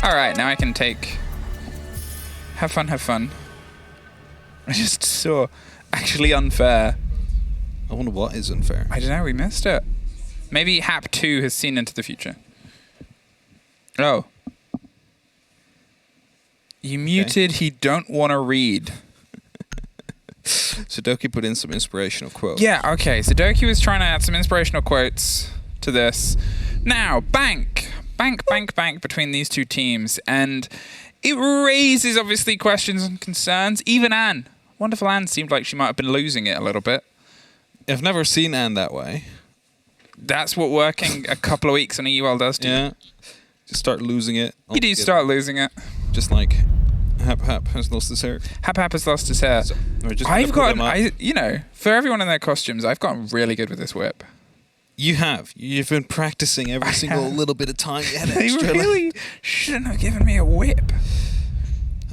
Alright, now I can take... Have fun, have fun. I just saw... Actually unfair. I wonder what is unfair. I don't know, we missed it. Maybe Hap 2 has seen into the future. Oh. You muted, he don't want to read. Sudoku put in some inspirational quotes. Yeah, okay. Sudoku was trying to add some inspirational quotes to this. Now, bank between these two teams. And it raises, obviously, questions and concerns. Even Anne. Wonderful Anne seemed like she might have been losing it a little bit. I've never seen Anne that way. That's what working a couple of weeks on EUL does to you. Yeah. Just start losing it. You do start losing it. Just like Hap has lost his hair. Hap has lost his hair. So, I've gotten, you know, for everyone in their costumes, I've gotten really good with this whip. You have. You've been practicing every single little bit of time. You had They extra really shouldn't have given me a whip.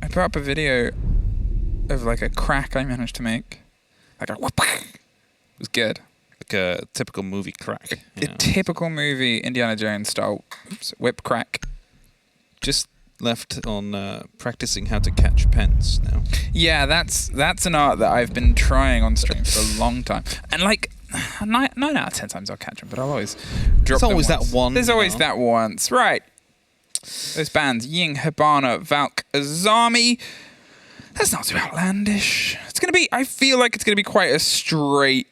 I put up a video of like a crack I managed to make. Like a whoop. It was good. Like a typical movie crack. A typical movie Indiana Jones style whip crack. Just left on practicing how to catch pens now. Yeah, that's an art that I've been trying on stream for a long time. And like 9 out of 10 times I'll catch them, but I'll always drop them. There's always that one. There's always that once. Right. Those bands, Ying, Hibana, Valk, Azami. That's not too outlandish. It's going to be, I feel like it's going to be quite a straight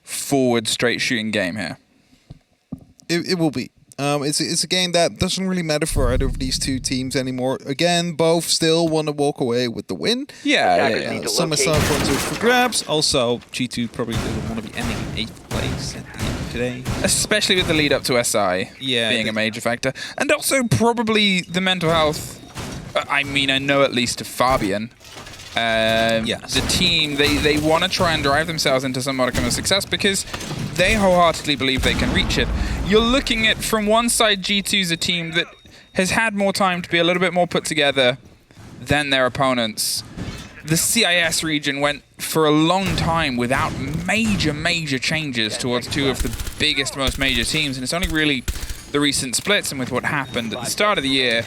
shooting game here. It will be. It's a game that doesn't really matter for either of these two teams anymore. Again, both still want to walk away with the win. Yeah. Some Summer points are for grabs. Also, G2 probably doesn't want to be ending in 8th place at the end of today. Especially with the lead up to SI being a major factor. And also probably the mental health. I mean, I know at least of Fabian. Yes. The team, they want to try and drive themselves into some modicum of success because they wholeheartedly believe they can reach it. You're looking at, from one side, G2's a team that has had more time to be a little bit more put together than their opponents. The CIS region went for a long time without major changes towards two of the biggest, most major teams, and it's only really the recent splits and with what happened at the start of the year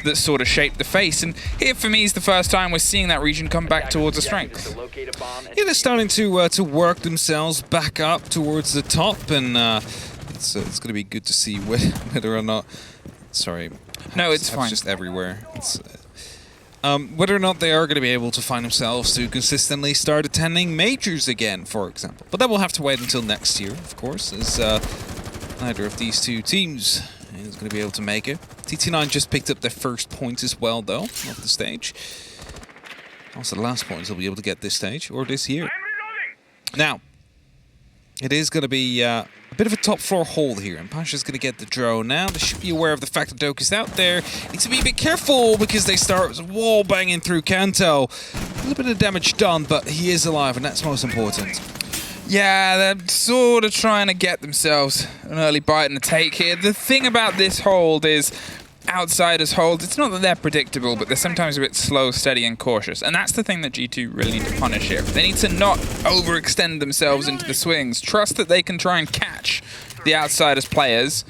that sort of shaped the face. And here, for me, is the first time we're seeing that region come back towards a strength. Yeah, they're starting to work themselves back up towards the top, and it's going to be good to see whether or not... Sorry. No, it's fine. Just everywhere. It's, whether or not they are going to be able to find themselves to consistently start attending majors again, for example. But that will have to wait until next year, of course, as neither of these two teams is going to be able to make it. TT9 just picked up their first point as well, though, of the stage. Also, the last points they'll be able to get this stage, or this year. Now, it is going to be a bit of a top floor hold here, and Pasha's going to get the drone now. They should be aware of the fact that Doke is out there. Need to be a bit careful because they start wall banging through Kanto. A little bit of damage done, but he is alive, and that's most important. Yeah, they're sort of trying to get themselves an early bite and a take here. The thing about this hold is outsiders hold. It's not that they're predictable, but they're sometimes a bit slow, steady, and cautious. And that's the thing that G2 really need to punish here. They need to not overextend themselves into the swings. Trust that they can try and catch the outsiders players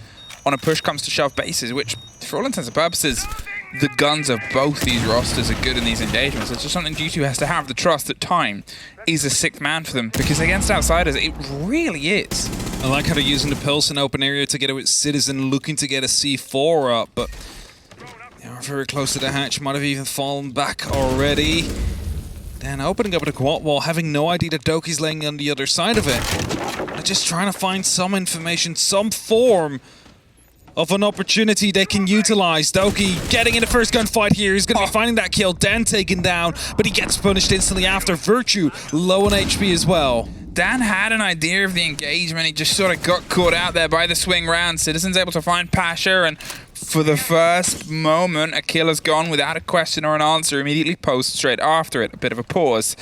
on a push comes to shove basis, which, for all intents and purposes, the guns of both these rosters are good in these engagements. It's just something G2 has to have the trust that time is a sixth man for them, because against outsiders, it really is. I like how they're using the pulse in open area together with Citizen looking to get a C4 up, but they are very close to the hatch, might have even fallen back already. Then opening up the quad wall, having no idea that Doki's laying on the other side of it. They're just trying to find some information, some form of an opportunity they can utilize. Doki getting in the first gunfight here. He's going to be finding that kill. Dan taken down, but he gets punished instantly after. Virtue low on HP as well. Dan had an idea of the engagement. He just sort of got caught out there by the swing round. Citizen's able to find Pasha, and for the first moment, a kill has gone without a question or an answer. Immediately post straight after it. A bit of a pause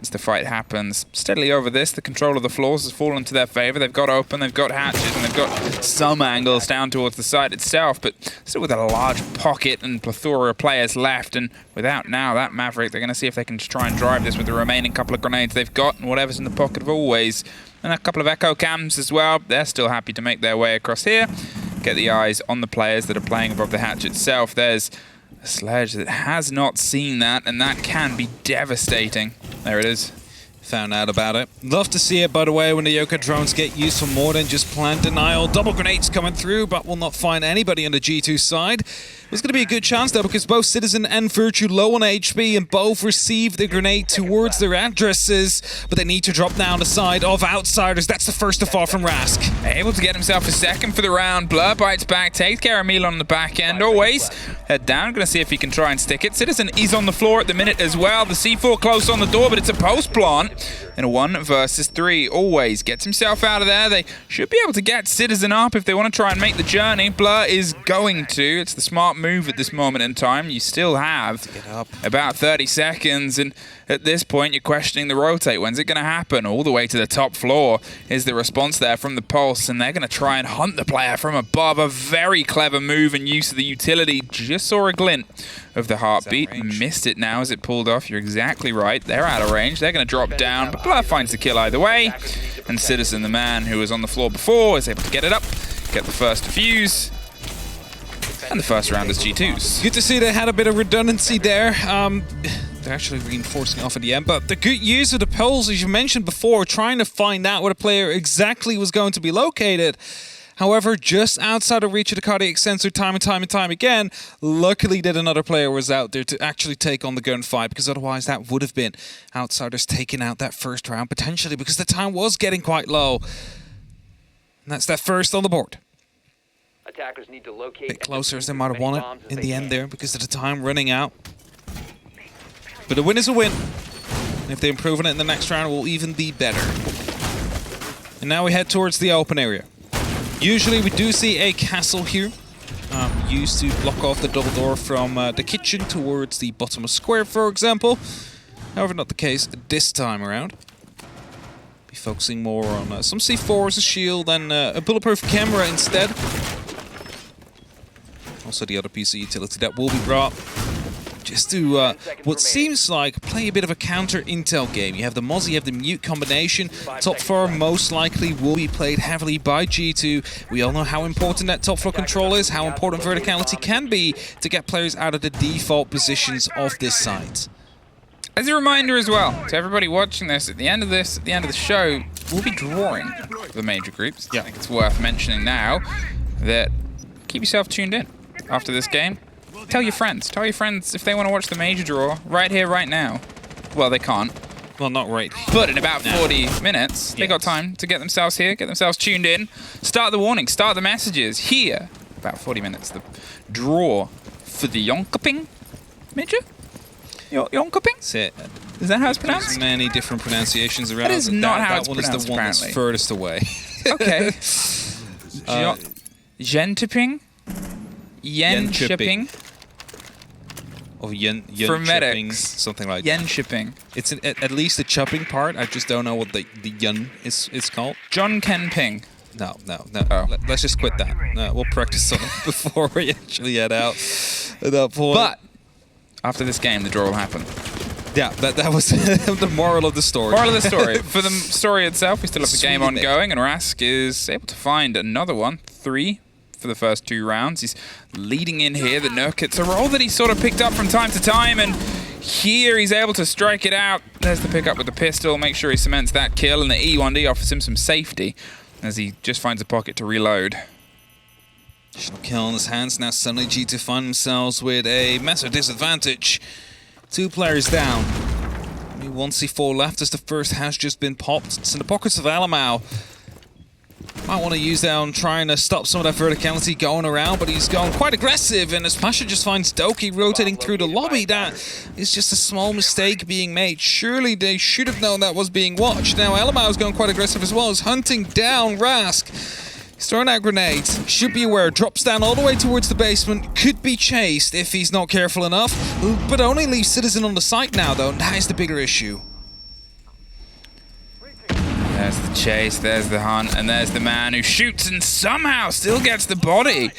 as the fight happens. Steadily over this, the control of the floors has fallen to their favor. They've got open, they've got hatches, and they've got some angles down towards the site itself, but still with a large pocket and plethora of players left, and without now that Maverick, they're going to see if they can just try and drive this with the remaining couple of grenades they've got, and whatever's in the pocket of always. And a couple of echo cams as well. They're still happy to make their way across here. get the eyes on the players that are playing above the hatch itself. There's a sledge that has not seen that, and that can be devastating. There it is. Found out about it. Love to see it, by the way, when the Yoka drones get used for more than just plant denial. Double grenades coming through, but will not find anybody on the G2 side. There's going to be a good chance, though, because both Citizen and Virtue low on HP, and both receive the grenade towards their addresses, but they need to drop down the side of Outsiders. That's the first to fall from Rask. Able to get himself a second for the round. Blur bites back, takes care of Milan on the back end. Always head down, going to see if he can try and stick it. Citizen is on the floor at the minute as well. The C4 close on the door, but it's a post plant. In a 1 versus 3, Always gets himself out of there. They should be able to get Citizen up if they want to try and make the journey. Blur is going to. It's the smart move at this moment in time. You still have about 30 seconds, and at this point you're questioning the rotate. When's it going to happen? All the way to the top floor is the response there from the Pulse, and they're going to try and hunt the player from above. A very clever move and use of the utility. Just saw a glint of the heartbeat. Missed it now as it pulled off. You're exactly right. They're out of range. They're going to drop down, but Blur finds the kill either way. And Citizen, the man who was on the floor before, is able to get it up, get the first defuse. And the first round is G2's. Good to see they had a bit of redundancy there. They're actually reinforcing off at the end, but the good use of the Pulse, as you mentioned before, trying to find out where the player exactly was going to be located. However, just outside of reach of the cardiac sensor time and time again, luckily that another player was out there to actually take on the gunfight, because otherwise that would have been Outsiders taking out that first round, potentially, because the time was getting quite low. And that's that first on the board. Attackers need to locate a bit closer as they might have won it in the end there, because of the time running out. But a win is a win. And if they improve on it in the next round, it will even be better. And now we head towards the open area. Usually we do see a castle here, used to block off the double door from the kitchen towards the bottom of square, for example. However, not the case this time around. Be focusing more on some C4 as a shield and a bulletproof camera instead. Also the other piece of utility that will be brought. Just to, what seems like, play a bit of a counter-intel game. You have the Mozzie, you have the Mute combination. Top 4 most likely will be played heavily by G2. We all know how important that top floor control is, how important verticality can be to get players out of the default positions of this site. As a reminder as well, to everybody watching this, at the end of the show, we'll be drawing the major groups. I think it's worth mentioning now that keep yourself tuned in after this game. Tell your friends if they want to watch the major draw right here, right now. Well, they can't. Well, not right. But in about 40 minutes, they got time to get themselves here, get themselves tuned in, start the warning, start the messages here. About 40 minutes, the draw for the Jonkoping major? Jonkoping? That's it. Is that how it's pronounced? There's many different pronunciations around. That is not how it's pronounced. pronounced, That one is the one that's furthest away. Okay. Gentipping? Yen shipping. Or yen for shipping, medics. something like Yen that. shipping. It's at least the chupping part. I just don't know what the yen is called. John Ken Ping. No. Oh. Let's just quit that. We'll practice on it before we actually head out at that point. But after this game, the draw will happen. Yeah, that was the moral of the story. Moral of the story. For the story itself, we still have the game ongoing, and Rask is able to find another one. 3 for the first 2 rounds. He's leading in here. The Nook, it's a role that he sort of picked up from time to time, and here he's able to strike it out. There's the pickup with the pistol, make sure he cements that kill, and the E1D offers him some safety as he just finds a pocket to reload. Additional kill in his hands. Now suddenly G2 find themselves with a massive disadvantage. 2 players down. Only 1 C4 left as the first has just been popped. It's in the pockets of Alamau. Might want to use that on trying to stop some of that verticality going around, but he's going quite aggressive, and as Pasha just finds Doki rotating through the lobby, that is just a small mistake being made. Surely they should have known that was being watched. Now Alamau is going quite aggressive as well, is hunting down Rask. He's throwing out grenades, should be aware, drops down all the way towards the basement, could be chased if he's not careful enough, but only leaves Citizen on the site now though, and that is the bigger issue. There's the chase, there's the hunt, and there's the man who shoots and somehow still gets the body.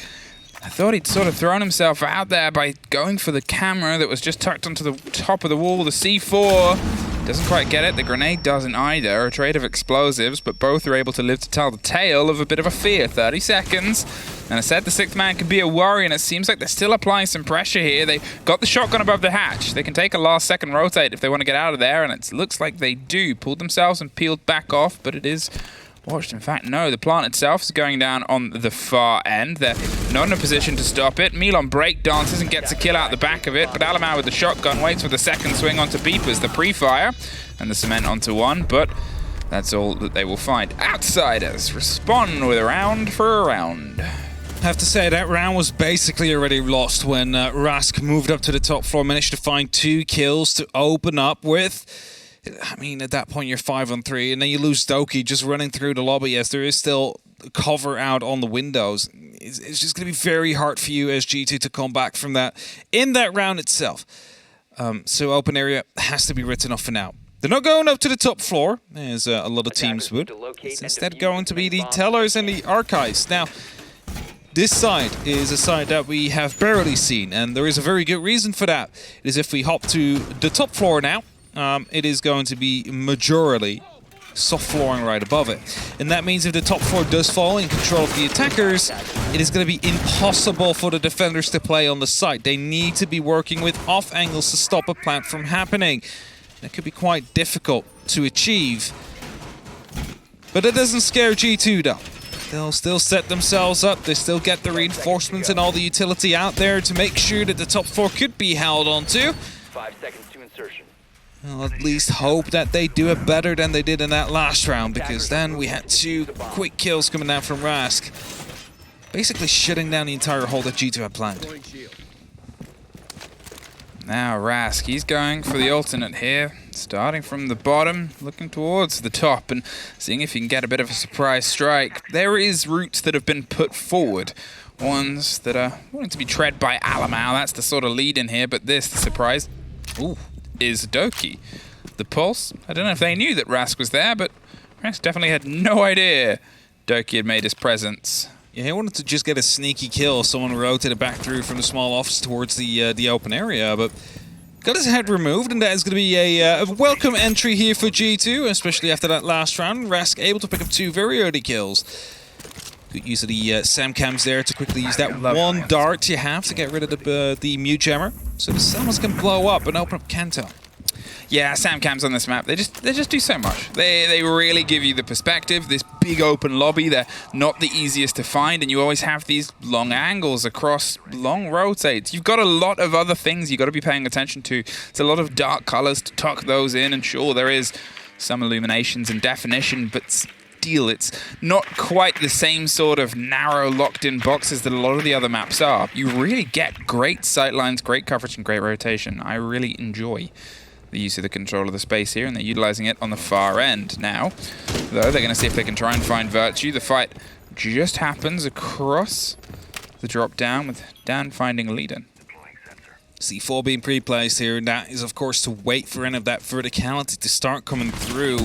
I thought he'd sort of thrown himself out there by going for the camera that was just tucked onto the top of the wall. The C4 doesn't quite get it. The grenade doesn't either. A trade of explosives, but both are able to live to tell the tale of a bit of a fear. 30 seconds, And I said the sixth man could be a worry, and it seems like they're still applying some pressure here. They got the shotgun above the hatch. They can take a last second rotate if they want to get out of there, and it looks like they do. Pulled themselves and peeled back off, but it is watched. In fact, no, the plant itself is going down on the far end. They're not in a position to stop it. Milan break dances and gets a kill out the back of it, but Alamau with the shotgun waits for the second swing onto Beepers, the pre-fire, and the cement onto one, but that's all that they will find. Outsiders respond with a round for a round. I have to say that round was basically already lost when Rask moved up to the top floor, managed to find 2 kills to open up with. I mean, at that point you're 5-on-3, and then you lose Doki just running through the lobby. Yes, there is still cover out on the windows. It's just going to be very hard for you as G2 to come back from that in that round itself. So open area has to be written off for now. They're not going up to the top floor, as a lot of teams would. It's instead going to be the tellers and the archives. Now, this side is a side that we have barely seen, and there is a very good reason for that. It is if we hop to the top floor now, it is going to be majorly soft flooring right above it. And that means if the top floor does fall in control of the attackers, it is going to be impossible for the defenders to play on the site. They need to be working with off angles to stop a plant from happening. That could be quite difficult to achieve. But it doesn't scare G2 though. They'll still set themselves up. They still get the reinforcements and all the utility out there to make sure that the top floor could be held onto. 5 seconds to insertion. I'll at least hope that they do it better than they did in that last round, because then we had 2 quick kills coming down from Rask. Basically shutting down the entire hole that G2 had planned. Now Rask, he's going for the alternate here, starting from the bottom, looking towards the top and seeing if he can get a bit of a surprise strike. There is routes that have been put forward, ones that are wanting to be tread by Alamau. That's the sort of lead in here, but this, the surprise, is Doki. The pulse, I don't know if they knew that Rask was there, but Rask definitely had no idea Doki had made his presence. Yeah, he wanted to just get a sneaky kill. Someone rotated back through from the small office towards the open area, but got his head removed, and that is going to be a welcome entry here for G2, especially after that last round. Rask able to pick up 2 very early kills. Good use of the SAM cams there to quickly use that one dart you have to get rid of the mute jammer, so the Selmas can blow up and open up Kanto. Yeah, SAM cams on this map, they just do so much. They really give you the perspective. This big open lobby, they're not the easiest to find, and you always have these long angles across long rotates. You've got a lot of other things you've got to be paying attention to. It's a lot of dark colors to tuck those in, and sure, there is some illuminations and definition, but still, it's not quite the same sort of narrow, locked-in boxes that a lot of the other maps are. You really get great sightlines, great coverage, and great rotation. I really enjoy the use of the control of the space here, and they're utilizing it on the far end now. Though they're going to see if they can try and find Virtue. The fight just happens across the drop down, with Dan finding a lead in. C4 being pre-placed here, and that is of course to wait for any of that verticality to start coming through.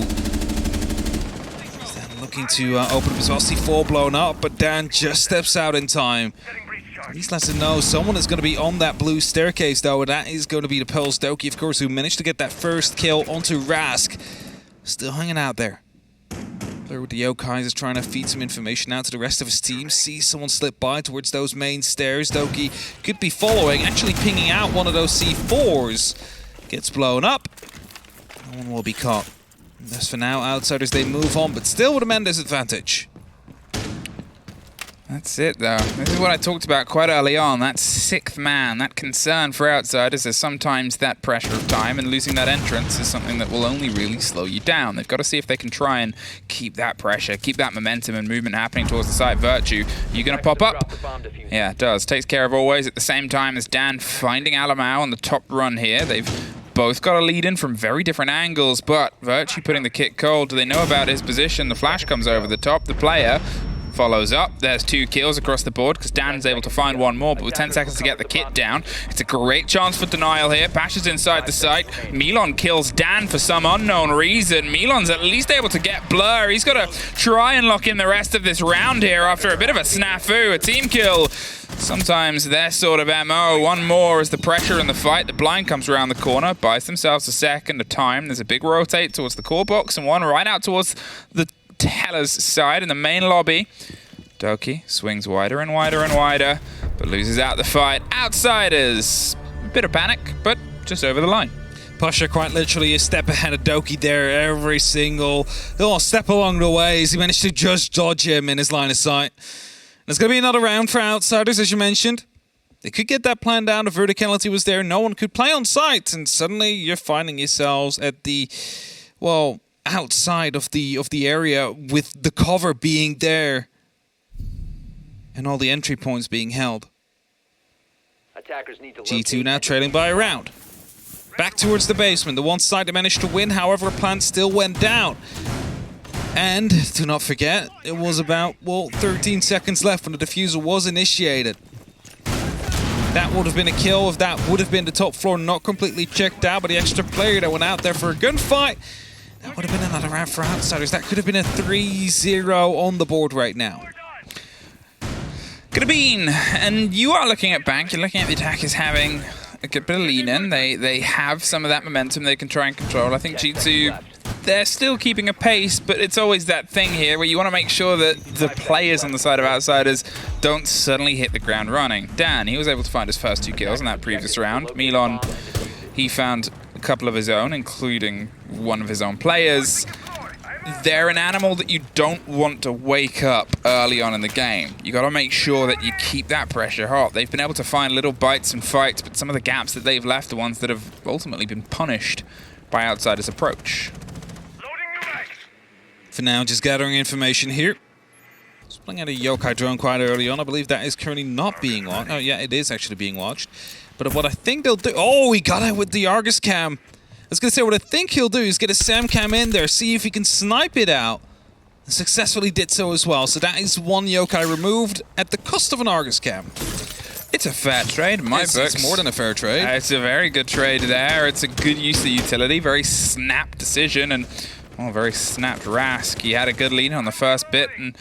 Dan looking to open up as well. C4 blown up, but Dan just steps out in time. At least lets him know someone is going to be on that blue staircase, though, and that is going to be the Pulse Doki, of course, who managed to get that first kill onto Rask. Still hanging out there. Player with the Yokai is trying to feed some information out to the rest of his team. Sees someone slip by towards those main stairs. Doki could be following, actually pinging out one of those C4s. Gets blown up. No one will be caught. As for now, Outsiders, they move on, but still with a man disadvantage. That's it, though. This is what I talked about quite early on. That 6th man, that concern for Outsiders is sometimes that pressure of time, and losing that entrance is something that will only really slow you down. They've got to see if they can try and keep that pressure, keep that momentum and movement happening towards the side. Virtue, are you going to pop up? Yeah, it does. Takes care of always at the same time as Dan finding Alamau on the top run here. They've both got a lead in from very different angles, but Virtue putting the kit cold. Do they know about his position? The flash comes over the top. The player follows up. There's 2 kills across the board because Dan's able to find one more, but with 10 seconds to get the kit down, it's a great chance for denial here. Pash is inside the site. Milan kills Dan for some unknown reason. Milan's at least able to get Blur. He's got to try and lock in the rest of this round here after a bit of a snafu, a team kill. Sometimes their sort of MO. One more as the pressure in the fight. The blind comes around the corner, buys themselves a second of time. There's a big rotate towards the core box and one right out towards the Teller's side in the main lobby. Doki swings wider and wider and wider, but loses out the fight. Outsiders, a bit of panic, but just over the line. Pasha quite literally a step ahead of Doki there every single step along the way as he managed to just dodge him in his line of sight. There's going to be another round for Outsiders, as you mentioned. They could get that plan down if verticality was there. No one could play on site, and suddenly you're finding yourselves at the, well, outside of the area with the cover being there and all the entry points being held. Attackers need to G2 now trailing by a round. Back towards the basement. The one side they managed to win, however, a plant still went down. And do not forget, it was about, well, 13 seconds left when the diffuser was initiated. That would have been a kill if that would have been the top floor not completely checked out, but the extra player that went out there for a gunfight, that would have been another round for Outsiders. That could have been a 3-0 on the board right now. Could have been. And you are looking at Bank, you're looking at the attackers having a good bit of lean in. They have some of that momentum they can try and control. I think G2, they're still keeping a pace, but it's always that thing here where you want to make sure that the players on the side of Outsiders don't suddenly hit the ground running. Dan, he was able to find his first 2 kills in that previous round. Milon, he found a couple of his own, including one of his own players. They're an animal that you don't want to wake up early on in the game. You got to make sure that you keep that pressure hot. They've been able to find little bites and fights, but some of the gaps that they've left are ones that have ultimately been punished by Outsiders' approach. For now, just gathering information here. Just playing out a Yokai drone quite early on. I believe that is currently not being watched. Oh yeah, it is actually being watched. But what I think they'll do... Oh, he got it with the Argus cam. I was going to say, what I think he'll do is get a SAM cam in there, see if he can snipe it out. And successfully did so as well. So that is one Yokai removed at the cost of an Argus cam. It's a fair trade in my books. It's more than a fair trade. It's a very good trade there. It's a good use of utility. Very snap decision and, well, very snapped Rask. He had a good lead on the first bit, and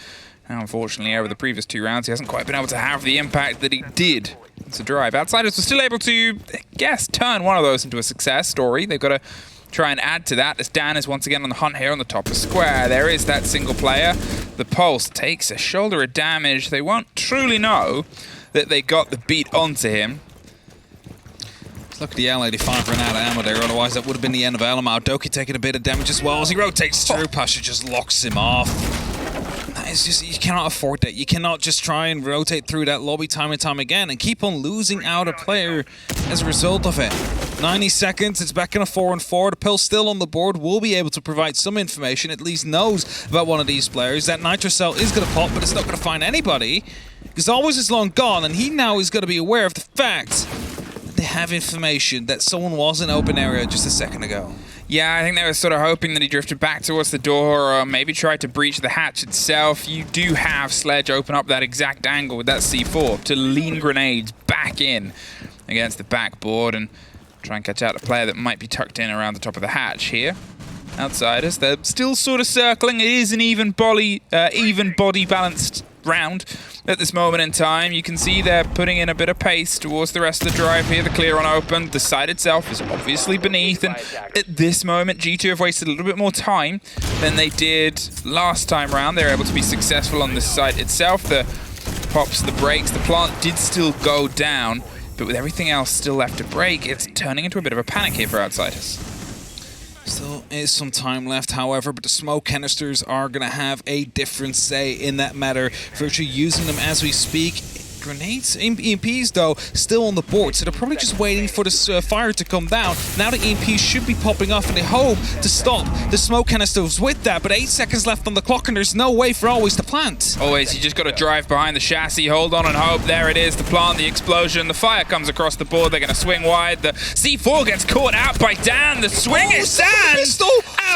unfortunately over the previous 2 rounds he hasn't quite been able to have the impact that he did to drive. Outsiders were still able to, I guess, turn one of those into a success story. They've got to try and add to that as Dan is once again on the hunt here on the top of square. There is that single player. The Pulse takes a shoulder of damage. They won't truly know that they got the beat onto him. Look at the L85 ran out of ammo there, otherwise that would have been the end of Elamar. Doki taking a bit of damage as well as he rotates through. Pasha just locks him off. That is just, you cannot afford that. You cannot just try and rotate through that lobby time and time again and keep on losing out a player as a result of it. 90 seconds, it's back in a 4-on-4. The Pill's still on the board, will be able to provide some information, at least knows about one of these players. That Nitro Cell is going to pop, but it's not going to find anybody because Always is long gone, and he now is going to be aware of the fact that they have information that someone was in open area just a second ago. Yeah, I think they were sort of hoping that he drifted back towards the door or maybe tried to breach the hatch itself. You do have Sledge open up that exact angle with that C4 to lean grenades back in against the backboard and try and catch out a player that might be tucked in around the top of the hatch here. Outsiders, they're still sort of circling. It is an even body balanced round at this moment in time. You can see they're putting in a bit of pace towards the rest of the drive here. The clear on open. The site itself is obviously beneath, and at this moment G2 have wasted a little bit more time than they did last time round. They're able to be successful on the site itself. The pops, the breaks, the plant did still go down, but with everything else still left to break, it's turning into a bit of a panic here for Outsiders. Still is some time left, however, but the smoke canisters are going to have a different say in that matter. Virtually using them as we speak. Grenades, EMPs though, still on the board, so they're probably just waiting for the fire to come down. Now the EMPs should be popping off, and they hope to stop the smoke canisters with that, but 8 seconds left on the clock, and there's no way for Always to plant. Always, you just got to drive behind the chassis, hold on and hope. There it is, the plant, the explosion, the fire comes across the board, they're going to swing wide. The C4 gets caught out by Dan, the swing is Dan!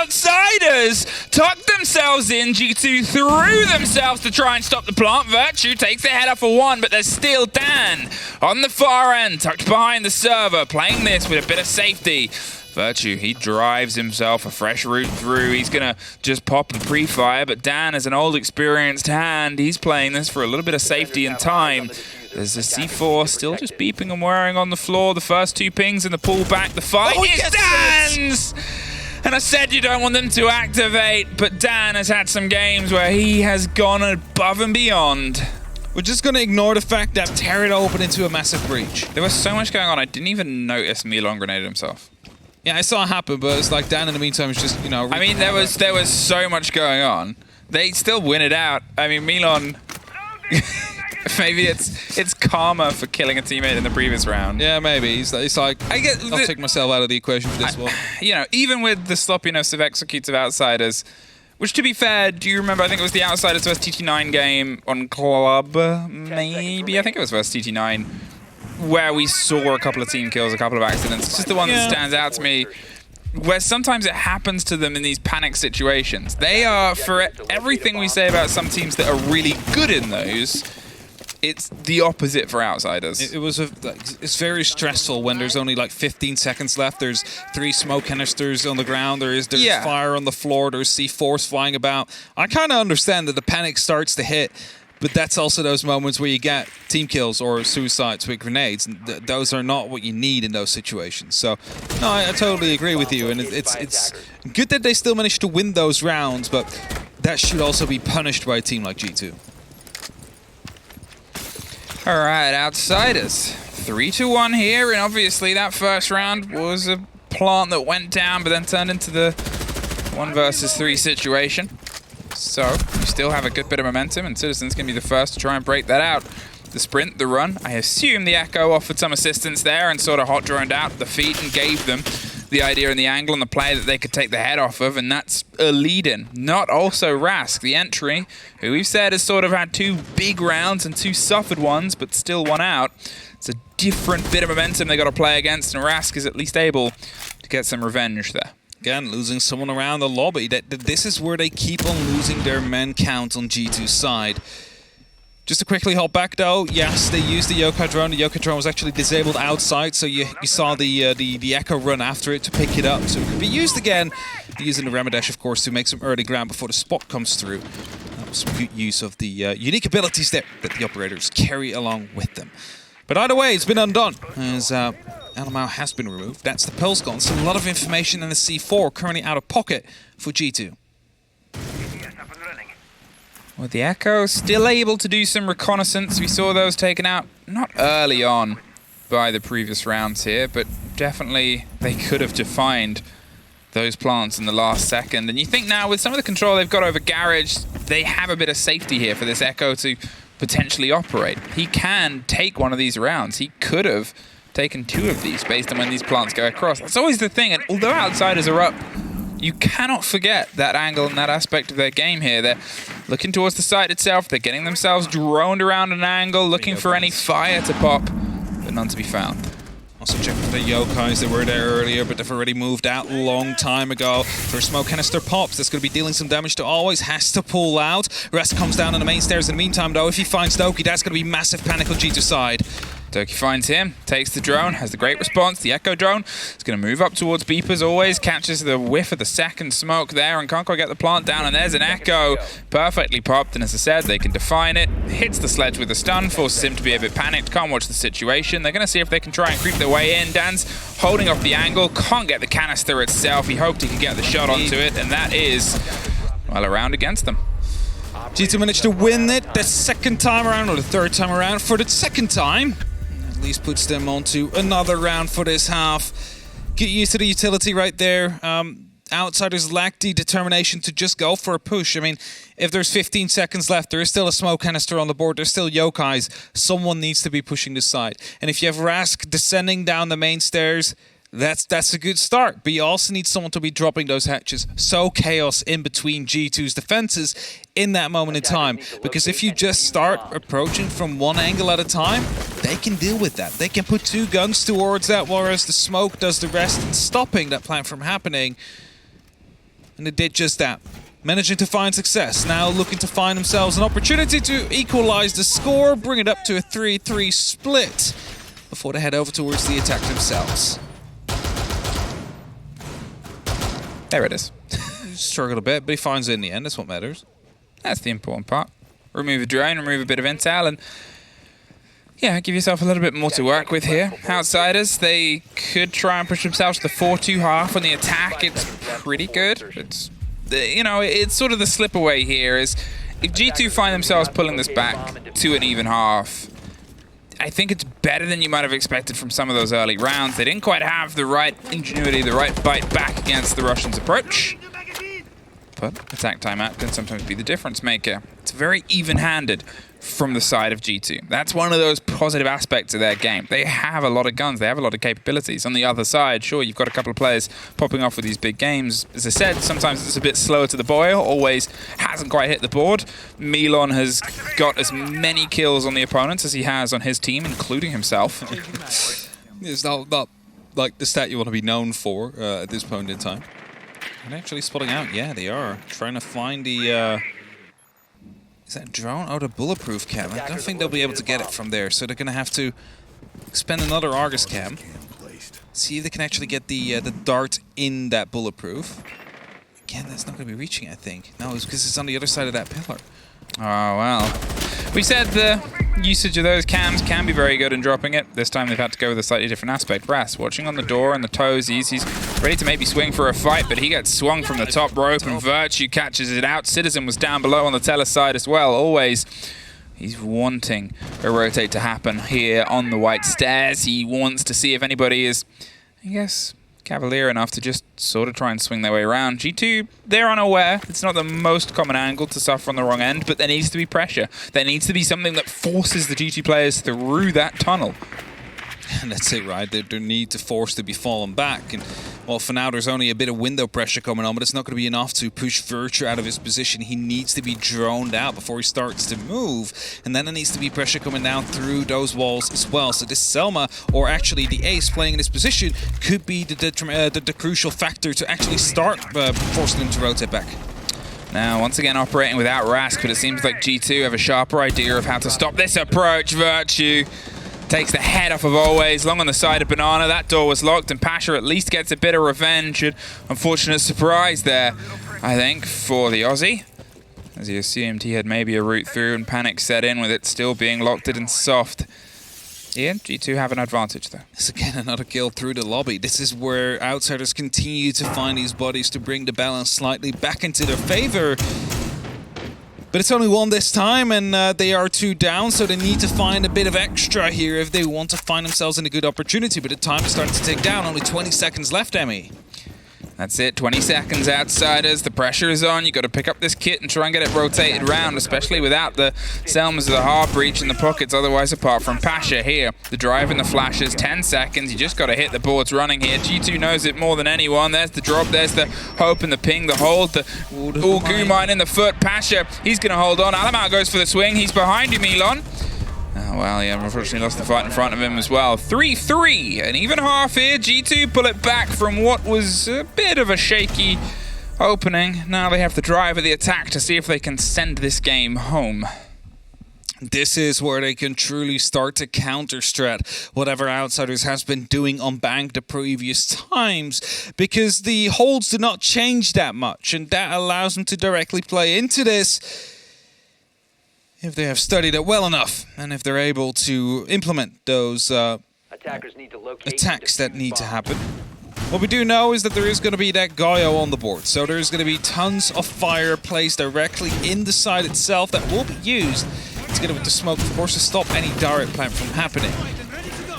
Outsiders tucked themselves in, G2 threw themselves to try and stop the plant. Virtue takes the header for one, but there's still Dan on the far end, tucked behind the server, playing this with a bit of safety. Virtue, he drives himself a fresh route through. He's going to just pop the pre-fire, but Dan is an old experienced hand. He's playing this for a little bit of safety and time. There's a C4 still just beeping and whirring on the floor. The first 2 pings and the pullback. The fight is Dan's! And I said you don't want them to activate, but Dan has had some games where he has gone above and beyond. We're just going to ignore the fact that tear it open into a massive breach. There was so much going on, I didn't even notice Milan grenaded himself. Yeah, I saw it happen, but it's like Dan in the meantime is just, you know... I mean, there was so much going on. They still win it out. I mean, Milan... maybe it's karma for killing a teammate in the previous round. Yeah, maybe. He's like, I'll take myself out of the equation for this one. You know, even with the sloppiness of executive outsiders, which to be fair, do you remember, I think it was the Outsiders vs TT9 game on Club, maybe? I think it was vs TT9, where we saw a couple of team kills, a couple of accidents. It's just the one that stands out to me, where sometimes it happens to them in these panic situations. They are, for everything we say about some teams that are really good in those, it's the opposite for Outsiders. It's very stressful when there's only like 15 seconds left. There's 3 smoke canisters on the ground. There's fire on the floor. There's C4s flying about. I kind of understand that the panic starts to hit, but that's also those moments where you get team kills or suicides with grenades. And those are not what you need in those situations. So, no, I totally agree with you. And it's good that they still managed to win those rounds, but that should also be punished by a team like G2. All right, Outsiders. 3-1 here, and obviously that first round was a plant that went down, but then turned into the 1 versus 3 situation. So, you still have a good bit of momentum, and Citizens can be the first to try and break that out. The sprint, the run, I assume the Echo offered some assistance there and sort of hot droned out the feet and gave them the idea and the angle and the play that they could take the head off of, and that's a lead-in. Not also Rask, the entry, who we've said has sort of had 2 big rounds and 2 suffered ones, but still 1 out. It's a different bit of momentum they got to play against, and Rask is at least able to get some revenge there. Again, losing someone around the lobby. This is where they keep on losing their men count on G2's side. Just to quickly hop back though, yes, they used the Yokai drone. The Yokai drone was actually disabled outside, so you saw the Echo run after it to pick it up. So it could be used again, using the Ramadesh, of course, to make some early ground before the spot comes through. That was some good use of the unique abilities there that the operators carry along with them. But either way, it's been undone, as Alamau has been removed. That's the Pulse gone. So a lot of information in the C4 currently out of pocket for G2. Well, the Echo still able to do some reconnaissance. We saw those taken out not early on by the previous rounds here, but definitely they could have defined those plants in the last second. And you think now with some of the control they've got over Garage, they have a bit of safety here for this Echo to potentially operate. He can take one of these rounds. He could have taken 2 of these based on when these plants go across. That's always the thing, and although Outsiders are up, you cannot forget that angle and that aspect of their game here. They're looking towards the site itself. They're getting themselves droned around an angle, looking for any fire to pop, but none to be found. Also check for the Yokais. They were there earlier, but they've already moved out a long time ago. First smoke canister pops. That's going to be dealing some damage to Always. Has to pull out. Rest comes down on the main stairs in the meantime, though. If he finds Doki, that's going to be massive panic on G2's side. Doki finds him, takes the drone, has the great response. The Echo drone is going to move up towards Beepers always, catches the whiff of the second smoke there, and can't quite get the plant down, and there's an Echo perfectly popped, and as I said, they can define it. Hits the sledge with a stun, forces him to be a bit panicked, can't watch the situation. They're going to see if they can try and creep their way in. Dan's holding off the angle, can't get the canister itself. He hoped he could get the shot onto it, and that is, well, a round against them. G2 managed to win it the second time around, or the third time around. For the second time, at least puts them onto another round for this half. Get used to the utility right there. Outsiders lack the determination to just go for a push. I mean, if there's 15 seconds left, there is still a smoke canister on the board. There's still Yokais. Someone needs to be pushing this side. And if you have Rask descending down the main stairs, that's a good start. But you also need someone to be dropping those hatches. So chaos in between G2's defenses in that moment in time. Because if you just start approaching from one angle at a time, they can deal with that. They can put 2 guns towards that, whereas the smoke does the rest in stopping that plant from happening. And they did just that. Managing to find success. Now looking to find themselves an opportunity to equalize the score, bring it up to a 3-3 split before they head over towards the attack themselves. There it is. Struggled a bit, but he finds it in the end. That's what matters. That's the important part. Remove a drone, remove a bit of intel, and Yeah, give yourself a little bit more to work with here. Outsiders, they could try and push themselves to the 4-2 half on the attack. It's pretty good. It's, you know, it's sort of the slip away here is if G2 find themselves pulling this back to an even half, I think it's better than you might have expected from some of those early rounds. They didn't quite have the right ingenuity, the right bite back against the Russians' approach. But attack timeout can sometimes be the difference maker. It's very even-handed from the side of G2. That's one of those positive aspects of their game. They have a lot of guns. They have a lot of capabilities. On the other side, sure, you've got a couple of players popping off with these big games. As I said, sometimes it's a bit slower to the boil. Always hasn't quite hit the board. Milon has got as many kills on the opponents as he has on his team, including himself. It's not like the stat you want to be known for at this point in time. And actually spotting out, yeah, they are. Trying to find the... Is that drone? Oh, the bulletproof cam. I don't think they'll be able to get it from there, so they're going to have to spend another Argus cam. See if they can actually get the dart in that bulletproof. Again, that's not going to be reaching, I think. No, it's because it's on the other side of that pillar. Oh, well. We said the usage of those cams can be very good in dropping it. This time they've had to go with a slightly different aspect. Ras watching on the door and the toesies. He's ready to maybe swing for a fight, but he gets swung from the top rope and Virtue catches it out. Citizen was down below on the Teller side as well. Always, he's wanting a rotate to happen here on the white stairs. He wants to see if anybody is, I guess, cavalier enough to just sort of try and swing their way around. G2, they're unaware. It's not the most common angle to suffer on the wrong end, but there needs to be pressure. There needs to be something that forces the G2 players through that tunnel. And that's it, right? They need to force to be fallen back. And, well, for now, there's only a bit of window pressure coming on, but it's not going to be enough to push Virtue out of his position. He needs to be droned out before he starts to move. And then there needs to be pressure coming down through those walls as well. So this Selma, or actually the Ace playing in this position, could be the crucial factor to actually start forcing him to rotate back. Now, once again, operating without Rask, but it seems like G2 have a sharper idea of how to stop this approach. Virtue takes the head off of Always, long on the side of Banana. That door was locked, and Pasha at least gets a bit of revenge. An unfortunate surprise there, I think, for the Aussie. As he assumed he had maybe a route through, and panic set in with it still being locked in soft. Ian, G2 have an advantage, though. It's again another kill through the lobby. This is where Outsiders continue to find these bodies to bring the balance slightly back into their favor. But it's only one this time, and they are 2 down, so they need to find a bit of extra here if they want to find themselves in a good opportunity. But the time is starting to tick down. Only 20 seconds left, Emmy. That's it, 20 seconds, Outsiders. The pressure is on. You got to pick up this kit and try and get it rotated around, especially without the Selmas of the hard breach in the pockets. Otherwise, apart from Pasha here, the drive and the flashes, 10 seconds. You just got to hit the boards running here. G2 knows it more than anyone. There's the drop, there's the hope and the ping, the hold, the goo mine in the foot. Pasha, he's going to hold on. Alamar goes for the swing. He's behind you, Milon. Oh, well, yeah, unfortunately lost the fight in front of him as well. 3-3, an even half here. G2 pull it back from what was a bit of a shaky opening. Now they have the drive of the attack to see if they can send this game home. This is where they can truly start to counter-strat whatever Outsiders has been doing on Bank the previous times, because the holds do not change that much, and that allows them to directly play into this if they have studied it well enough, and if they're able to implement those attacks that need to happen. What we do know is that there is going to be that Gaio on the board, so there's going to be tons of fire placed directly in the site itself that will be used together with the smoke, of course, to stop any direct plant from happening.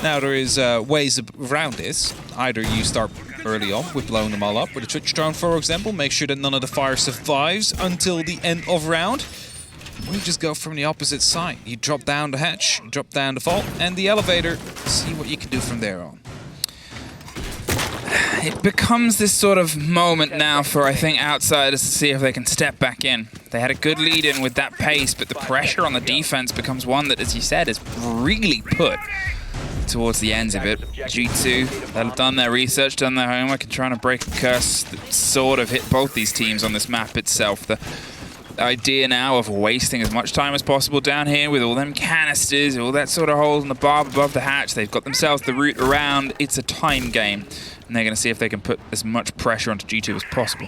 Now, there is ways around this. Either you start early on with blowing them all up with a Twitch drone, for example, make sure that none of the fire survives until the end of round. We just go from the opposite side. You drop down the hatch, drop down the vault, and the elevator. See what you can do from there on. It becomes this sort of moment now for, I think, Outsiders to see if they can step back in. They had a good lead in with that pace, but the pressure on the defense becomes one that, as you said, is really put towards the ends of it. G2, they've done their research, done their homework, and trying to break a curse that sort of hit both these teams on this map itself. The idea now of wasting as much time as possible down here with all them canisters, all that sort of holes in the barb above the hatch. They've got themselves the route around. It's a time game, and they're going to see if they can put as much pressure onto G2 as possible.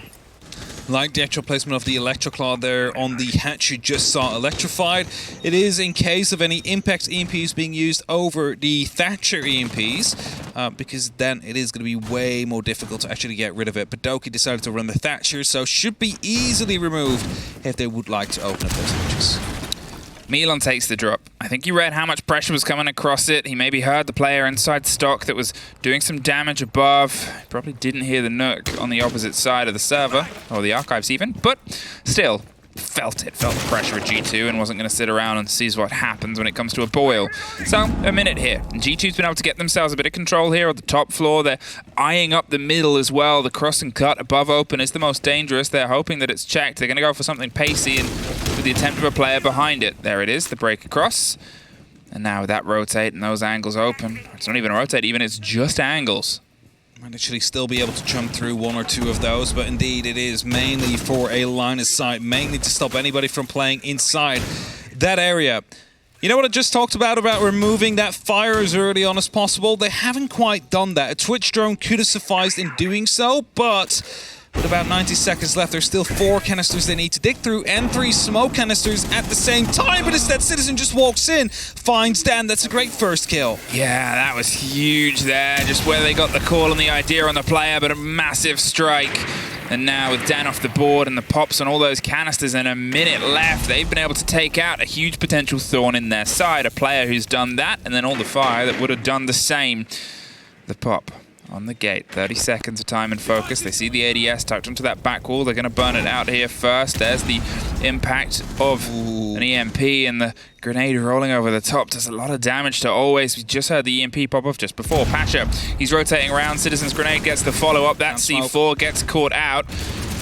like the actual placement of the Electroclaw there on the hatch you just saw electrified. It is in case of any Impact EMPs being used over the Thatcher EMPs, because then it is going to be way more difficult to actually get rid of it. But Doki decided to run the Thatcher, so should be easily removed if they would like to open up those hatches. Milan takes the drop. I think he read how much pressure was coming across it. He maybe heard the player inside stock that was doing some damage above. He probably didn't hear the Nook on the opposite side of the server, or the archives even, but still, felt the pressure at G2 and wasn't going to sit around and sees what happens when it comes to a boil. So, a minute here. And G2's been able to get themselves a bit of control here on the top floor. They're eyeing up the middle as well. The cross and cut above open is the most dangerous. They're hoping that it's checked. They're going to go for something pacey and with the attempt of a player behind it. There it is, the break across. And now with that rotate and those angles open, it's not even a rotate even, it's just angles. Might actually still be able to jump through one or two of those, but indeed it is mainly for a line of sight, mainly to stop anybody from playing inside that area. You know what I just talked about removing that fire as early on as possible? They haven't quite done that. A Twitch drone could have sufficed in doing so, but with about 90 seconds left, there's still 4 canisters they need to dig through and 3 smoke canisters at the same time, but instead Citizen just walks in, finds Dan. That's a great first kill. Yeah, that was huge there, just where they got the call and the idea on the player, but a massive strike. And now with Dan off the board and the pops on all those canisters and a minute left, they've been able to take out a huge potential thorn in their side, a player who's done that, and then all the fire that would have done the same. The pop on the gate, 30 seconds of time and focus. They see the ADS tucked onto that back wall. They're going to burn it out here first. There's the impact of an EMP, and the grenade rolling over the top does a lot of damage to Always. We just heard the EMP pop off just before. Pasha, he's rotating around. Citizen's grenade gets the follow-up. That C4 gets caught out,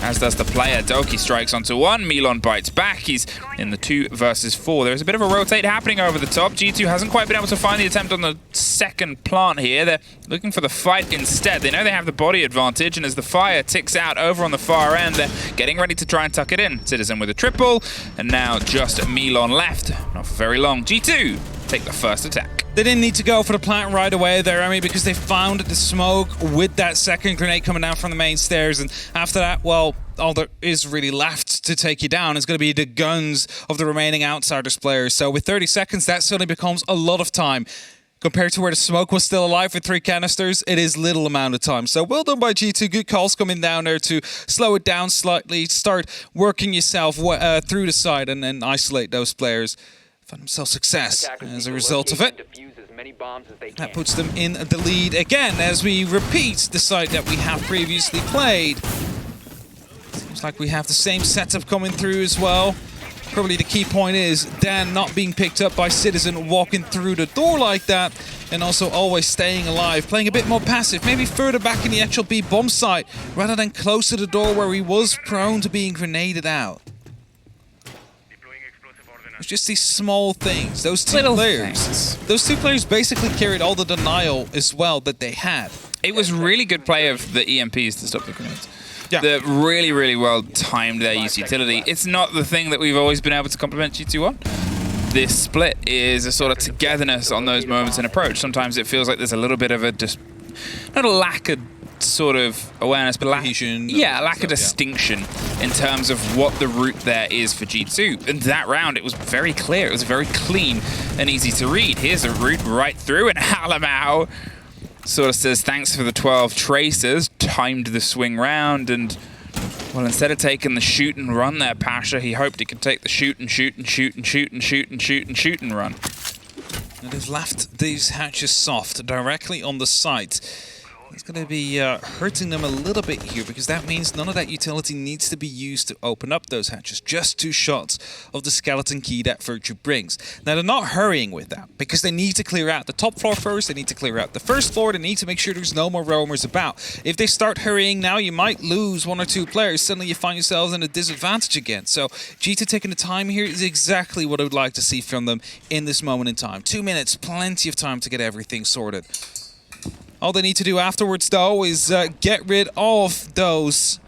as does the player. Doki strikes onto one. Milan bites back. He's in the 2 versus 4. There's a bit of a rotate happening over the top. G2 hasn't quite been able to find the attempt on the second plant here. They're looking for the fight instead. They know they have the body advantage, and as the fire ticks out over on the far end, they're getting ready to try and tuck it in. Citizen with a triple, and now just Milan left. Not for very long. G2 take the first attack. They didn't need to go for the plant right away there, Emi, because they found the smoke with that second grenade coming down from the main stairs. And after that, well, all there is really left to take you down is going to be the guns of the remaining Outsiders players. So with 30 seconds, that suddenly becomes a lot of time. Compared to where the smoke was still alive with 3 canisters, it is little amount of time. So well done by G2. Good calls coming down there to slow it down slightly, start working yourself through the side and then isolate those players. Find themselves success as a result of it. That puts them in the lead again as we repeat the site that we have previously played. Seems like we have the same setup coming through as well. Probably the key point is Dan not being picked up by Citizen, walking through the door like that, and also Always staying alive, playing a bit more passive, maybe further back in the actual B bomb site, rather than close to the door where he was prone to being grenaded out. It's just these small things. Those two players basically carried all the denial as well that they had. It was really good play of the EMPs to stop the grenades. Yeah. They're really, really well timed their use utility. It's not the thing that we've always been able to compliment G2 on. This split is a sort of togetherness on those moments in approach. Sometimes it feels like there's a little bit of a not a lack of sort of awareness, but lack of distinction in terms of what the route there is for G2. And that round, it was very clear. It was very clean and easy to read. Here's a route right through, and Alamau sort of says, thanks for the 12 tracers, timed the swing round, and, well, instead of taking the shoot and run there, Pasha, he hoped he could take the shoot and shoot and shoot and shoot and shoot and shoot and shoot and run. And they've left these hatches soft directly on the site. It's going to be hurting them a little bit here, because that means none of that utility needs to be used to open up those hatches. Just 2 shots of the skeleton key that Virtue brings. Now, they're not hurrying with that, because they need to clear out the top floor first. They need to clear out the first floor. They need to make sure there's no more roamers about. If they start hurrying now, you might lose 1 or 2 players. Suddenly you find yourselves in a disadvantage again. So G2 taking the time here is exactly what I would like to see from them in this moment in time. 2 minutes, plenty of time to get everything sorted. All they need to do afterwards, though, is get rid of those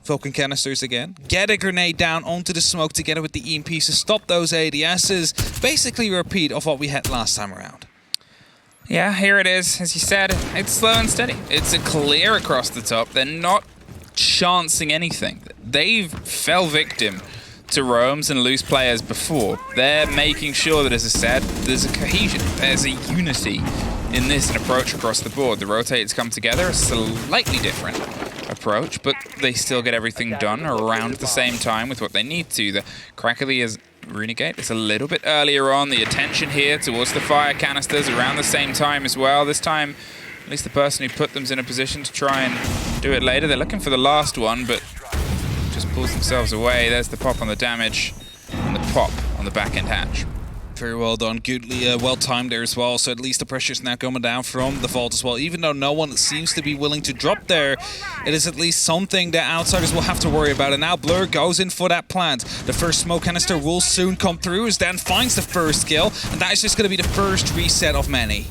Vulcan canisters again. Get a grenade down onto the smoke together with the EMPs to stop those ADSs. Basically a repeat of what we had last time around. Yeah, here it is. As you said, it's slow and steady. It's a clear across the top. They're not chancing anything. they've fell victim to roams and loose players before. They're making sure that, as I said, there's a cohesion, there's a unity in this and approach across the board. The rotators come together, a slightly different approach, but they still get everything done around the same time with what they need to. The Crackerly is Renegade. It's a little bit earlier on. The attention here towards the fire canisters around the same time as well. This time, at least the person who put them's in a position to try and do it later. They're looking for the last one, but just pulls themselves away. There's the pop on the damage and the pop on the back end hatch. Very well done. Goodly, well timed there as well. So at least the pressure's now coming down from the vault as well. Even though no one seems to be willing to drop there, it is at least something that outsiders will have to worry about. And now Blur goes in for that plant. The first smoke canister will soon come through as Dan finds the first kill. And that is just going to be the first reset of many.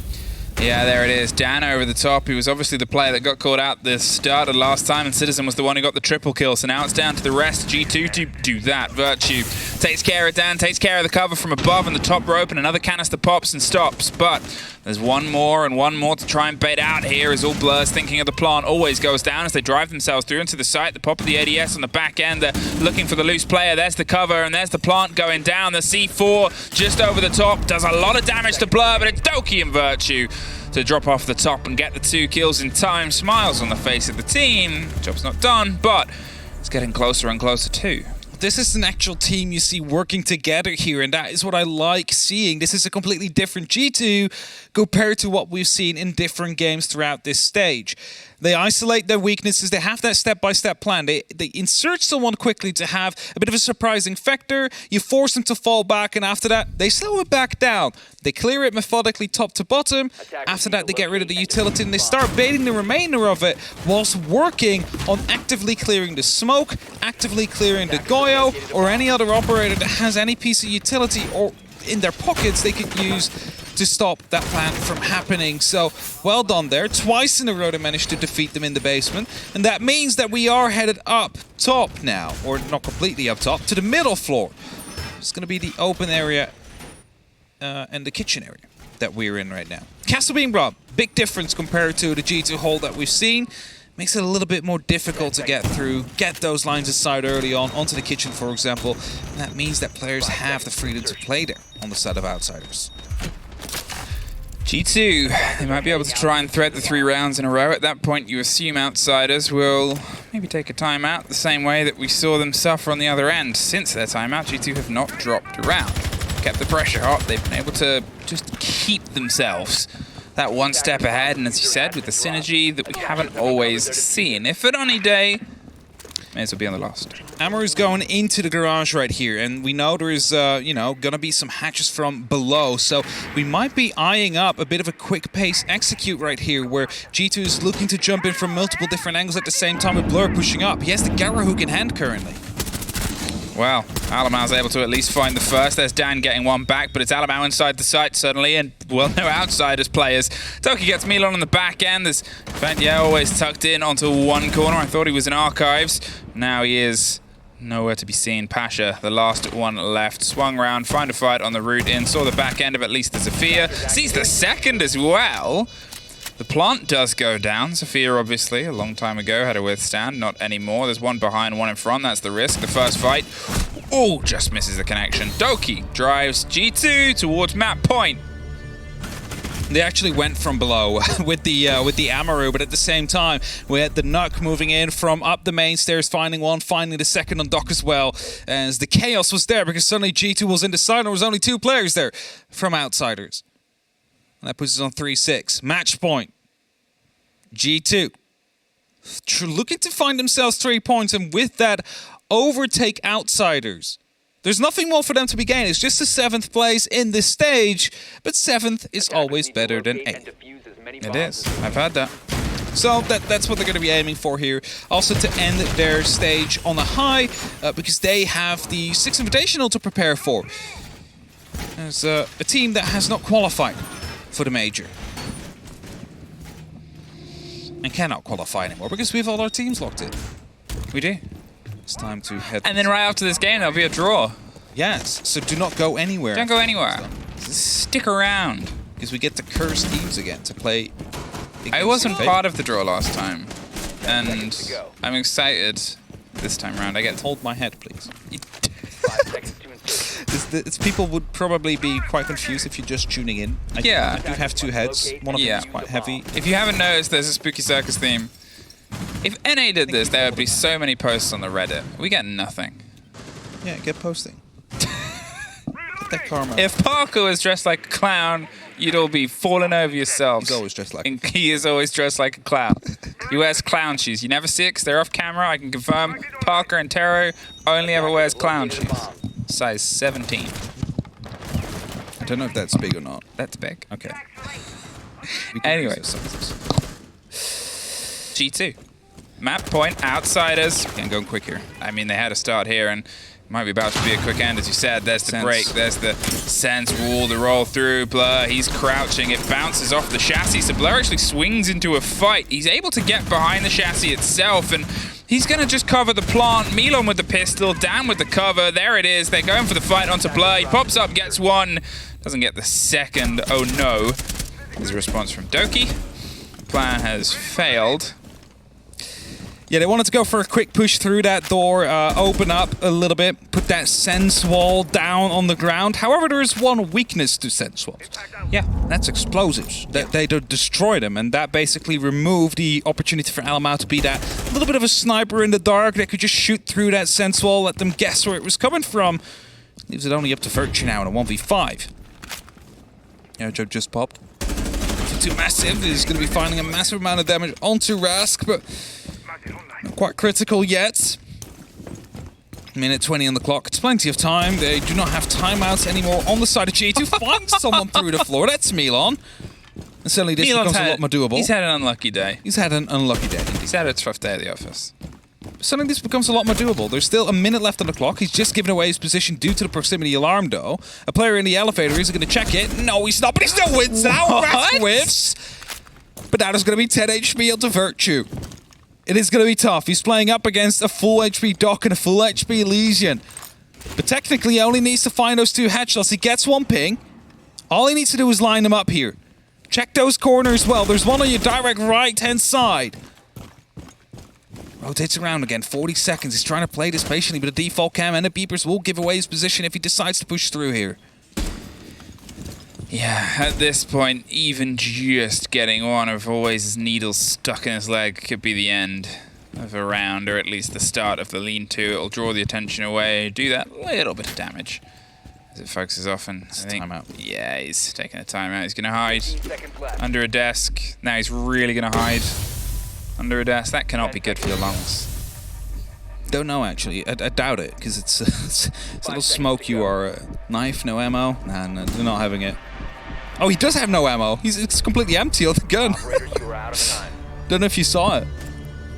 Yeah, there it is. Dan over the top. He was obviously the player that got caught out the start of last time, and Citizen was the one who got the triple kill. So now it's down to the rest. G2 to do that. Virtue takes care of Dan, takes care of the cover from above and the top rope, and another canister pops and stops. But there's one more and one more to try and bait out here as all Blurs thinking of the plant always goes down as they drive themselves through into the site. The pop of the ADS on the back end. They're looking for the loose player. There's the cover, and there's the plant going down. The C4 just over the top does a lot of damage to Blur, but it's Doki and Virtue to drop off the top and get the 2 kills in time. Smiles on the face of the team. Job's not done, but it's getting closer and closer too. This is an actual team you see working together here, and that is what I like seeing. This is a completely different G2 compared to what we've seen in different games throughout this stage. They isolate their weaknesses. They have that step-by-step plan. They insert someone quickly to have a bit of a surprising factor. You force them to fall back, and after that, they slow it back down. They clear it methodically top to bottom. After that, they get rid of the utility, and they start baiting the remainder of it whilst working on actively clearing the smoke, actively clearing the Goyo, or any other operator that has any piece of utility or in their pockets they could use to stop that plan from happening. So, well done there. Twice in a row they managed to defeat them in the basement. And that means that we are headed up top now, or not completely up top, to the middle floor. It's going to be the open area and the kitchen area that we're in right now. Castle being brought, big difference compared to the G2 hole that we've seen. Makes it a little bit more difficult to get through, get those lines aside early on, onto the kitchen, for example. And that means that players have the freedom to play there on the side of outsiders. G2, they might be able to try and thread the 3 rounds in a row. At that point, you assume outsiders will maybe take a timeout the same way that we saw them suffer on the other end. Since their timeout, G2 have not dropped a round. Kept the pressure hot. They've been able to just keep themselves that one step ahead, and as you said, with the synergy that we haven't always seen. If at any day, may as well be on the last. Amaru's going into the garage right here, and we know there's, you know, gonna be some hatches from below, so we might be eyeing up a bit of a quick pace execute right here, where G2 is looking to jump in from multiple different angles at the same time with Blur pushing up. He has the Gara hook in hand currently. Well, Alamau's able to at least find the first. There's Dan getting one back, but it's Alamau inside the site suddenly, and, well, no outsiders players. Toki gets Milan on the back end. There's, in fact, yeah, always tucked in onto one corner. I thought he was in Archives. Now he is nowhere to be seen. Pasha, the last one left, swung round, find a fight on the route in, saw the back end of at least the Zafir, sees the second as well. The plant does go down. Zafir, obviously, a long time ago had to withstand. Not anymore. There's one behind, one in front. That's the risk. The first fight, oh, just misses the connection. Doki drives G2 towards map point. They actually went from below with the Amaru, but at the same time, we had the Nuck moving in from up the main stairs, finding one, finding the second on Dock as well, as the chaos was there because suddenly G2 was in the side and there was only 2 players there from outsiders. And that puts us on 3-6. Match point. G2 looking to find themselves 3 points, and with that, overtake outsiders. There's nothing more for them to be gained. It's just a 7th place in this stage, but 7th is always better than 8th. It is. I've had that. So that's what they're going to be aiming for here. Also to end their stage on a high, because they have the 6th Invitational to prepare for. There's a team that has not qualified for the major. And cannot qualify anymore because we have all our teams locked in. We do. It's time to head. And then right after this game, there'll be a draw. Yes, so do not go anywhere. Don't go anywhere. Stick around. Because we get to curse teams again to play. I wasn't part of the draw last time. And I'm excited this time around. I get told. Hold my head, please. 5 seconds to insert. People would probably be quite confused if you're just tuning in. I do have two heads. One of them is quite heavy. If you haven't noticed, there's a Spooky Circus theme. If NA did this, there would be so many posts on the Reddit. We get nothing. Yeah, get posting. That karma. If Parker was dressed like a clown, you'd all be falling over yourselves. He's always dressed like And he is always dressed like a clown. He wears clown shoes. You never see it because they're off camera. I can confirm Parker and Tero only ever wears clown shoes. Size 17. I don't know if that's big or not. That's big. Okay. Anyways. G2. Map point, outsiders. Can't go quick here. I mean, they had a start here and might be about to be a quick end, as you said. There's the break, there's the sense wall, the roll through. Blur, he's crouching. It bounces off the chassis. So Blur actually swings into a fight. He's able to get behind the chassis itself, and he's going to just cover the plant. Milon with the pistol, down with the cover. There it is. They're going for the fight onto Blur. He pops up, gets one. Doesn't get the second. Oh, no. There's a response from Doki. The plan has failed. Yeah, they wanted to go for a quick push through that door, open up a little bit, put that sense wall down on the ground. However, there is one weakness to sense walls. Yeah. That's explosives. They destroy them, and that basically removed the opportunity for Alamau to be that little bit of a sniper in the dark that could just shoot through that sense wall, let them guess where it was coming from. Leaves it only up to Virtue now in a 1v5. Airjoke just popped. Too massive. He's going to be finding a massive amount of damage onto Rask, but not quite critical yet. Minute 20 on the clock. It's plenty of time. They do not have timeouts anymore on the side of G2. Find someone through the floor. That's Milon. And suddenly this becomes a lot more doable. He's had an unlucky day. He's had an unlucky day. He's had a tough day at the office. Suddenly this becomes a lot more doable. There's still a minute left on the clock. He's just given away his position due to the proximity alarm, though. A player in the elevator is going to check it. No, he's not, but he still wins now. Rask whiffs. But that is going to be 10 HP onto Virtue. It is going to be tough. He's playing up against a full HP Doc and a full HP Elysian. But technically, he only needs to find those two headshots. He gets one ping. All he needs to do is line them up here. Check those corners well. There's one on your direct right-hand side. Rotates around again. 40 seconds. He's trying to play this patiently, but the default cam and the beepers will give away his position if he decides to push through here. Yeah, at this point, even just getting one of Always' needles stuck in his leg could be the end of a round, or at least the start of the lean-to. It'll draw the attention away, do that little bit of damage as it focuses off, and I think, timeout. Yeah, he's taking a timeout. He's going to hide under a desk. Now he's really going to hide under a desk. That cannot be good for your lungs. Don't know, actually. I doubt it, because it's a little smoke. You are knife, no ammo. Nah, no, they're not having it. Oh, he does have no ammo. It's completely empty on the gun. Don't know if you saw it.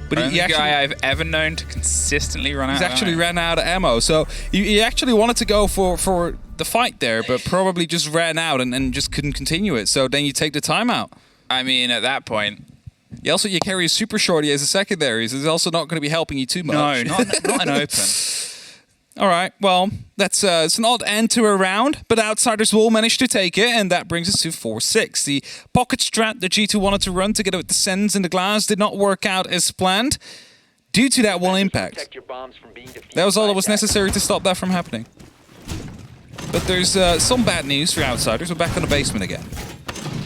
But Only guy I've ever known to consistently run out of ammo. He's actually ran out of ammo. So he actually wanted to go for the fight there, but probably just ran out and just couldn't continue it. So then you take the timeout. I mean, at that point... You carry a super shorty as a secondary, so it's also not going to be helping you too much. No, not an open. All right, well, that's it's an odd end to a round, but Outsiders will manage to take it, and that brings us to 4-6. The pocket strat that G2 wanted to run together with the Sens and the Glass did not work out as planned due to that one impact. That was all that was necessary to stop that from happening. But there's some bad news for Outsiders. We're back on the basement again.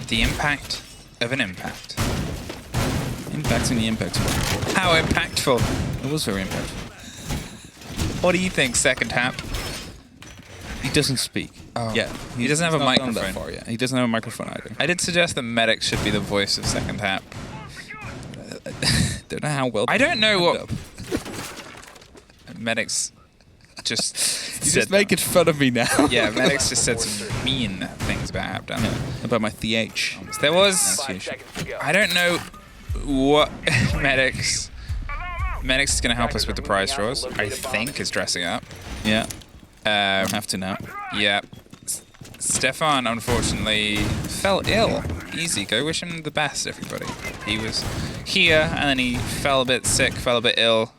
The impact of an impact. Impacting the impact. How impactful? It was very impactful. What do you think, second tap? He doesn't speak. Oh. Yeah, he doesn't have a microphone. That far yet. He doesn't have a microphone either. I did suggest that Medics should be the voice of second tap. Don't know how well. I don't know what Medics just. He's just making fun of me now. Yeah, Medics just said some mean things about Hapdown. Yeah, about my TH. There was. I don't know what Medics. Medics is going to help us with the prize draws. I think is dressing up. Yeah. Have to now. Yeah. Stefan, unfortunately, fell ill. Easy. Go wish him the best, everybody. He was here, and then he fell a bit sick, fell a bit ill.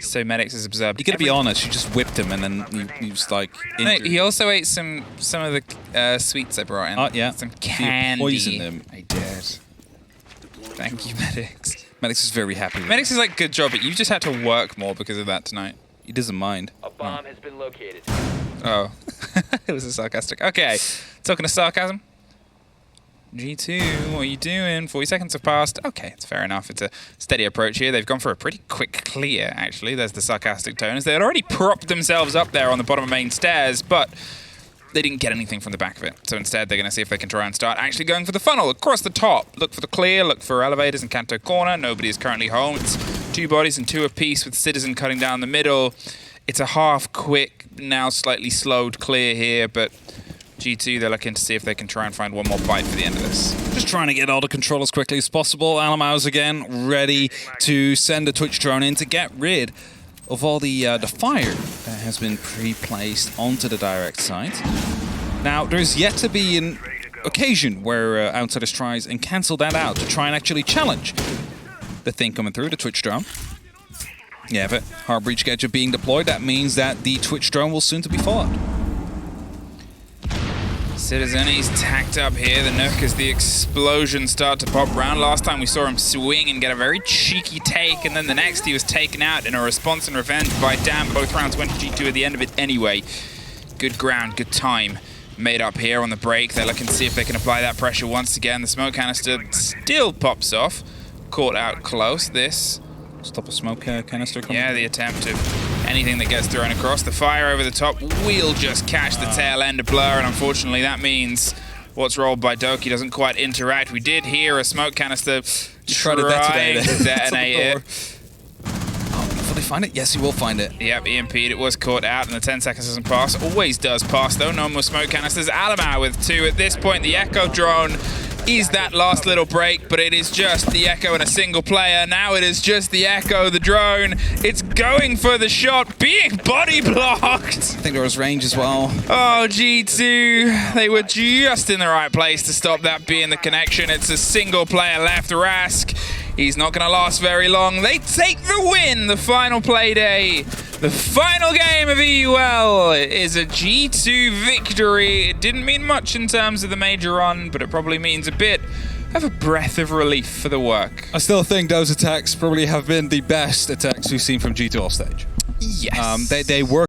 So Medics is observed. You gotta be honest, you just whipped him, and then he was like injured. No, he also ate some of the sweets I brought in. Oh, yeah. Some candy. You poisoned him. I did. Thank you, Medics. Medix is very happy with Medix is like, good job, but you just had to work more because of that tonight. He doesn't mind. A bomb has been located. Oh. It was a sarcastic. Okay, talking to sarcasm. G2, what are you doing? 40 seconds have passed. Okay, it's fair enough. It's a steady approach here. They've gone for a pretty quick clear, actually. There's the sarcastic tones. They had already propped themselves up there on the bottom of main stairs, but they didn't get anything from the back of it. So instead, they're going to see if they can try and start actually going for the funnel across the top. Look for the clear, look for elevators in Canto Corner. Nobody is currently home. It's 2 bodies and 2 apiece with Citizen cutting down the middle. It's a half quick, now slightly slowed clear here, but G2, they're looking to see if they can try and find one more bite for the end of this. Just trying to get all the control as quickly as possible. Alamaus again, ready to send a Twitch drone in to get rid of all the fire that has been pre-placed onto the direct side. Now, there's yet to be an occasion where Outsiders tries and cancel that out to try and actually challenge the thing coming through, the Twitch drone. Yeah, but hard breach gadget being deployed, that means that the Twitch drone will soon to be followed. Citizen, he's tacked up here. The Nook as the explosions start to pop around. Last time we saw him swing and get a very cheeky take, and then the next he was taken out in a response and revenge by Dam. Both rounds went to G2 at the end of it anyway. Good ground, good time made up here on the break. They're looking to see if they can apply that pressure once again. The smoke canister still pops off. Caught out close. This Stop a smoke canister coming. Yeah, the attempt of anything that gets thrown across. The fire over the top will just catch the tail end of Blur, and unfortunately that means what's rolled by Doki doesn't quite interact. We did hear a smoke canister try to detonate it. Will they find it? Yes, he will find it. Yep, EMP'd. It was caught out, and the 10 seconds doesn't pass. Always does pass, though. No more smoke canisters. Alamau with 2. At this point, the Echo drone is that last little break, but it is just the Echo and a single player. Now it is just the Echo, the drone. It's going for the shot, being body blocked. I think there was range as well. Oh, G2. They were just in the right place to stop that being the connection. It's a single player left. Rask, he's not going to last very long. They take the win. The final Playday, the final game of EUL is a G2 victory. It didn't mean much in terms of the major run, but it probably means a bit of a breath of relief for the work. I still think those attacks probably have been the best attacks we've seen from G2 off stage. Yes. They work